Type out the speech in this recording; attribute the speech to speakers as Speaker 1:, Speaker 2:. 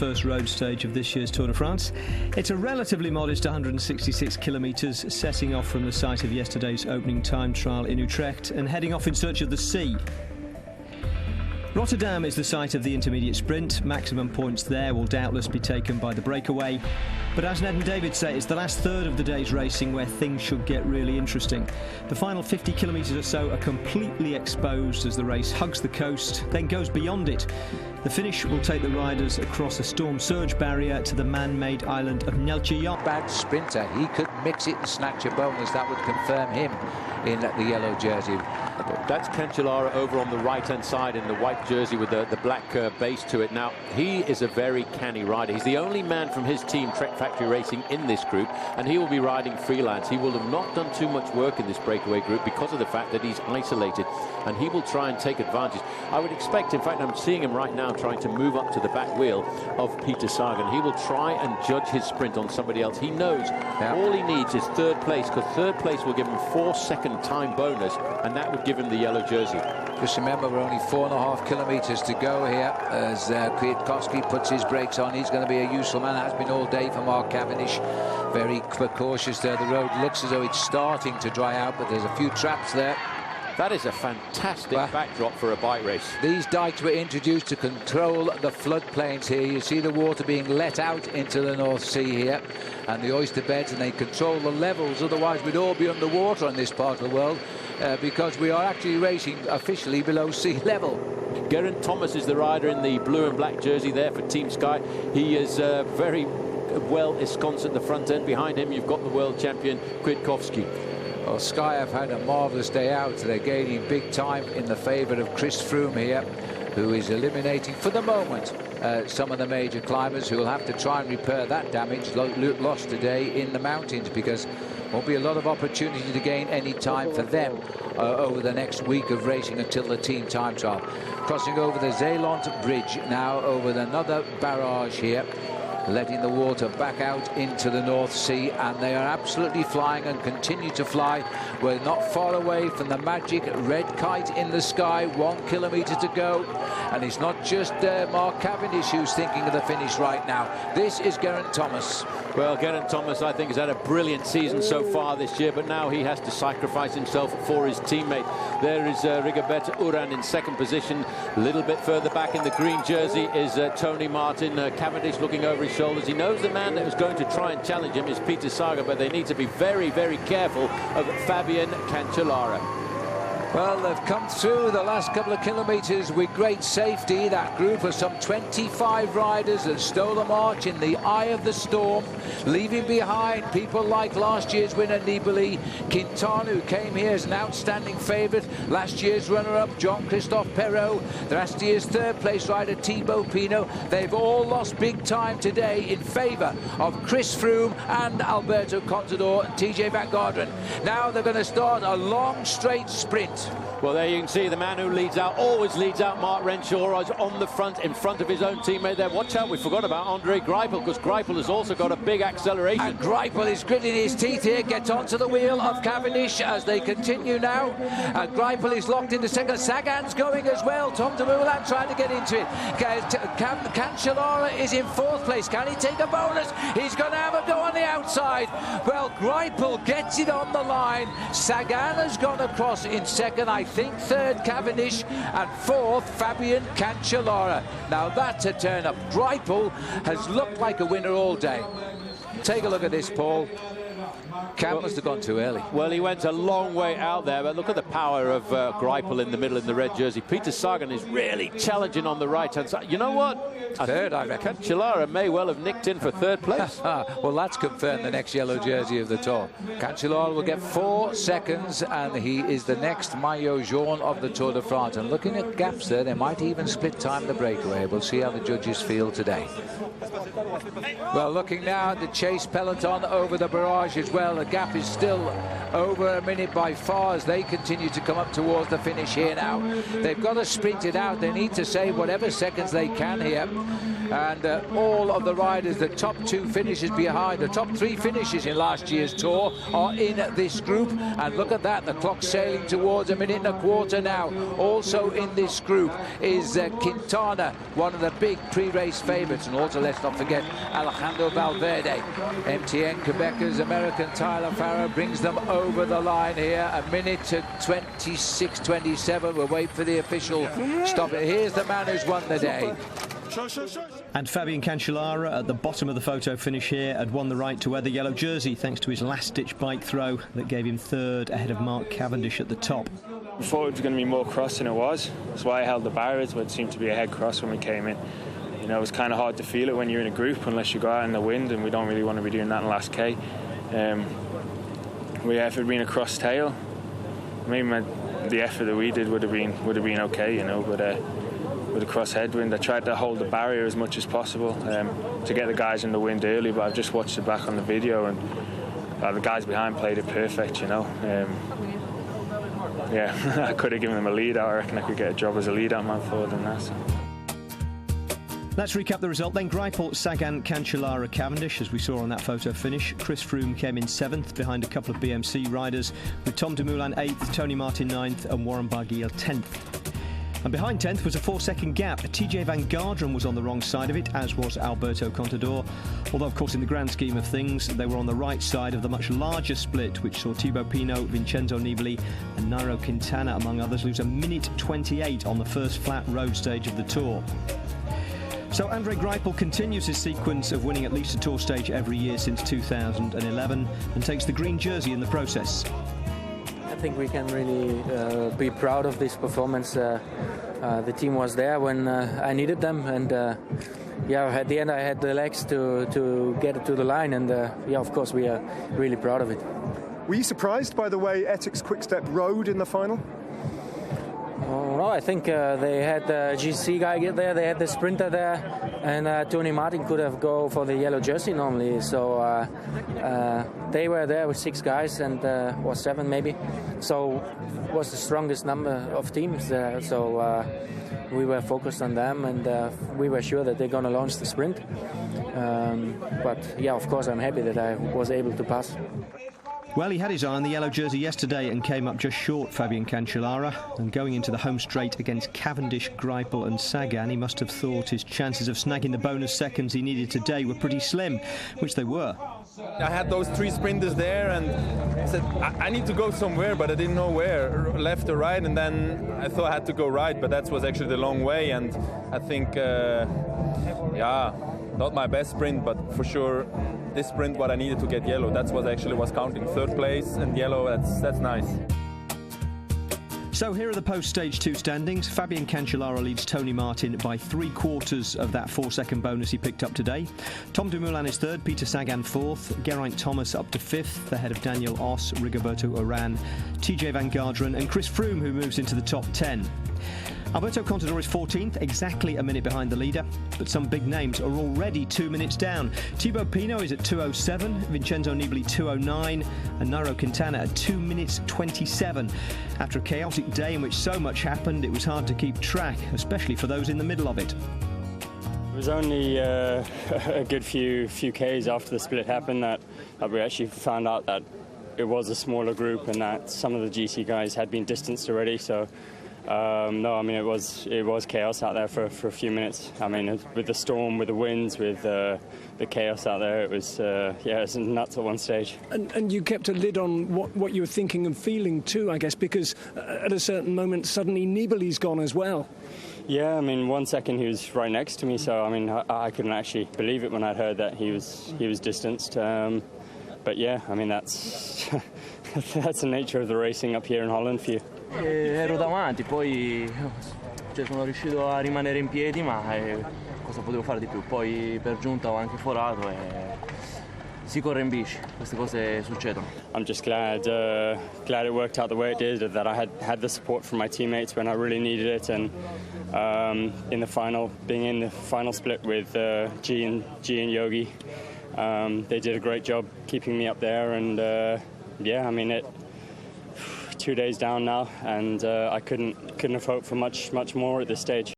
Speaker 1: first road stage of this year's Tour de France. It's a relatively modest 166 kilometres, setting off from the site of yesterday's opening time trial in Utrecht and heading off in search of the sea. Rotterdam is the site of the intermediate sprint. Maximum points there will doubtless be taken by the breakaway. But as Ned and David say, it's the last third of the day's racing where things should get really interesting. The final 50 kilometres or so are completely exposed as the race hugs the coast, then goes beyond it. The finish will take the riders across a storm surge barrier to the man-made island of Neltje.
Speaker 2: Bad sprinter, he could mix it and snatch a bonus. That would confirm him in the yellow jersey.
Speaker 3: That's Cancellara over on the right-hand side in the white jersey with the black base to it. Now, he is a very canny rider. He's the only man from his team, Trek Factory Racing, in this group, and he will be riding freelance. He will have not done too much work in this breakaway group because of the fact that he's isolated, and he will try and take advantage. I would expect, in fact, I'm seeing him right now trying to move up to the back wheel of Peter Sagan. He will try and judge his sprint on somebody else. He knows all he needs is third place, because third place will give him 4-second time bonus, and that would give him the yellow jersey.
Speaker 2: Just remember, we're only 4.5 kilometres to go here as Kwiatkowski puts his brakes on. He's going to be a useful man, has been all day for Mark Cavendish. Very cautious there. The road looks as though it's starting to dry out, but there's a few traps there.
Speaker 3: That is a fantastic backdrop for a bike race.
Speaker 2: These dikes were introduced to control the floodplains here. You see the water being let out into the North Sea here, and the oyster beds, and they control the levels. Otherwise, we'd all be underwater in this part of the world, because we are actually racing officially below sea level.
Speaker 3: Geraint Thomas is the rider in the blue and black jersey there for Team Sky. He is very well ensconced at the front end. Behind him, you've got the world champion, Kwiatkowski.
Speaker 2: Well, Sky have had a marvellous day out. They're gaining big time in the favour of Chris Froome here, who is eliminating, for the moment, some of the major climbers who will have to try and repair that damage lost today in the mountains, because there won't be a lot of opportunity to gain any time for them over the next week of racing until the team time trial. Crossing over the Zeeland bridge now over another barrage here, letting the water back out into the North Sea, and they are absolutely flying and continue to fly. We're not far away from the magic red kite in the sky. 1 kilometre to go, and it's not just Mark Cavendish who's thinking of the finish right now. This is Geraint Thomas.
Speaker 3: Well, Geraint Thomas, I think, has had a brilliant season so far this year, but now he has to sacrifice himself for his teammate. There is Rigoberto Urán in second position. A little bit further back in the green jersey is Tony Martin. Cavendish looking over his shoulders. He knows the man that was going to try and challenge him is Peter Sagan, but they need to be very, very careful of Fabian Cancellara.
Speaker 2: Well, they've come through the last couple of kilometres with great safety. That group of some 25 riders that stole a march in the eye of the storm, leaving behind people like last year's winner Nibali, Quintana, who came here as an outstanding favourite, last year's runner-up Jean-Christophe Perrault, last year's third-place rider Thibaut Pinot. They've all lost big time today in favour of Chris Froome and Alberto Contador and TJ Van Garderen. Now they're going to start a long, straight sprint.
Speaker 3: Well, there you can see the man who leads out, always leads out, Marc Renshaw, is on the front, in front of his own teammate there. Watch out, we forgot about Andre Greipel, because Greipel has also got a big acceleration.
Speaker 2: And Greipel is gritting his teeth here, gets onto the wheel of Cavendish as they continue now. And Greipel is locked into second. Sagan's going as well. Tom de Moulin trying to get into it. Cancellara is in fourth place. Can he take a bonus? He's going to have a go on the outside. Well, Greipel gets it on the line. Sagan has gone across in second. I think third Cavendish, and fourth Fabian Cancellara. Now that's a turn up. Greipel has looked like a winner all day. Take a look at this, Paul. Cam must have gone too early.
Speaker 3: Well, he went a long way out there, but look at the power of Greipel in the middle in the red jersey. Peter Sagan is really challenging on the right-hand side. You know what?
Speaker 2: Third, I reckon.
Speaker 3: Cancellara may well have nicked in for third place.
Speaker 2: Well, that's confirmed the next yellow jersey of the Tour. Cancellara will get 4 seconds, and he is the next maillot jaune of the Tour de France. And looking at gaps there, they might even split time the breakaway. We'll see how the judges feel today. Well, looking now at the chase peloton over the barrage as well. The gap is still over a minute by far as they continue to come up towards the finish here now. They've got to sprint it out. They need to save whatever seconds they can here. and all of the riders, the top 2 finishes behind, the top 3 finishes in last year's Tour are in this group. And look at that, the clock's sailing towards a minute and a quarter now. Also in this group is Quintana, one of the big pre-race favourites, and also let's not forget Alejandro Valverde. MTN Quebecers, American Tyler Farrar brings them over the line here. A minute to 26:27. We'll wait for the official stop. Here's the man who's won the day.
Speaker 1: And Fabian Cancellara at the bottom of the photo finish here had won the right to wear the yellow jersey thanks to his last-ditch bike throw that gave him 3rd ahead of Mark Cavendish at the top.
Speaker 4: I thought it was going to be more cross than it was. That's why I held the barriers, but it seemed to be a head cross when we came in. You know, it was kind of hard to feel it when you're in a group unless you go out in the wind, and we don't really want to be doing that in the last K. If it had been a cross tail, maybe the effort that we did would have been okay, you know, but with a cross headwind, I tried to hold the barrier as much as possible to get the guys in the wind early, but I've just watched it back on the video, and the guys behind played it perfect, you know. Yeah, I could have given them a lead out. I reckon I could get a job as a lead out man forward than that. So.
Speaker 1: Let's recap the result then. Greipel, Sagan, Cancellara, Cavendish, as we saw on that photo finish. Chris Froome came in 7th behind a couple of BMC riders, with Tom Dumoulin 8th, Tony Martin 9th and Warren Barguil 10th. And behind 10th was a 4-second gap. TJ Van Garderen was on the wrong side of it, as was Alberto Contador. Although, of course, in the grand scheme of things, they were on the right side of the much larger split, which saw Thibaut Pinot, Vincenzo Nibali and Nairo Quintana, among others, lose a minute 28 on the first flat road stage of the Tour. So Andre Greipel continues his sequence of winning at least a Tour stage every year since 2011 and takes the green jersey in the process.
Speaker 5: I think we can really be proud of this performance. The team was there when I needed them, and yeah, at the end I had the legs to get it to the line, and yeah, of course we are really proud of it.
Speaker 6: Were you surprised by the way Etixx Quick-Step rode in the final?
Speaker 5: No, I think they had the GC guy get there, they had the sprinter there, and Tony Martin could have go for the yellow jersey normally. So they were there with 6 guys, and or 7 maybe. So it was the strongest number of teams there. So we were focused on them, and we were sure that they're going to launch the sprint. But yeah, of course, I'm happy that I was able to pass.
Speaker 1: Well, he had his eye on the yellow jersey yesterday and came up just short, Fabian Cancellara. And going into the home straight against Cavendish, Greipel and Sagan, he must have thought his chances of snagging the bonus seconds he needed today were pretty slim, which they were.
Speaker 7: I had those 3 sprinters there, and I said, I need to go somewhere, but I didn't know where, left or right, and then I thought I had to go right, but that was actually the long way, and I think, yeah, not my best sprint, but for sure this sprint what I needed to get yellow. That's what actually was counting. 3rd place and yellow, that's nice.
Speaker 1: So here are the post-stage 2 standings. Fabian Cancellara leads Tony Martin by 3/4 of that 4-second bonus he picked up today. Tom Dumoulin is 3rd, Peter Sagan 4th, Geraint Thomas up to 5th, ahead of Daniel Oss, Rigoberto Urán, TJ Van Garderen and Chris Froome, who moves into the top 10. Alberto Contador is 14th, exactly a minute behind the leader, but some big names are already 2 minutes down. Thibaut Pinot is at 2:07, Vincenzo Nibali 2:09 and Nairo Quintana at 2 minutes 27. After a chaotic day in which so much happened, it was hard to keep track, especially for those in the middle of it.
Speaker 8: It was only a good few Ks after the split happened that we actually found out that it was a smaller group and that some of the GC guys had been distanced already, so no, I mean it was chaos out there for a few minutes. I mean, with the storm, with the winds, with the chaos out there, it was yeah, it was nuts at one stage.
Speaker 9: And you kept a lid on what you were thinking and feeling too, I guess, because at a certain moment suddenly Nibali's gone as well.
Speaker 8: Yeah, I mean, 1 second he was right next to me, so I mean I couldn't actually believe it when I'd heard that he was distanced. But yeah, I mean that's that's the nature of the racing up here in Holland for you.
Speaker 5: Ero davanti, poi sono riuscito a rimanere in piedi, ma cosa potevo fare di più? Poi per giunta ho anche forato e si corre in bici, queste cose succedono.
Speaker 8: I'm just glad it worked out the way it did, that I had the support from my teammates when I really needed it, and in the final, being in the final split with G and Yogi, they did a great job keeping me up there, and yeah, I mean 2 days down now, and I couldn't have hoped for much more at this stage.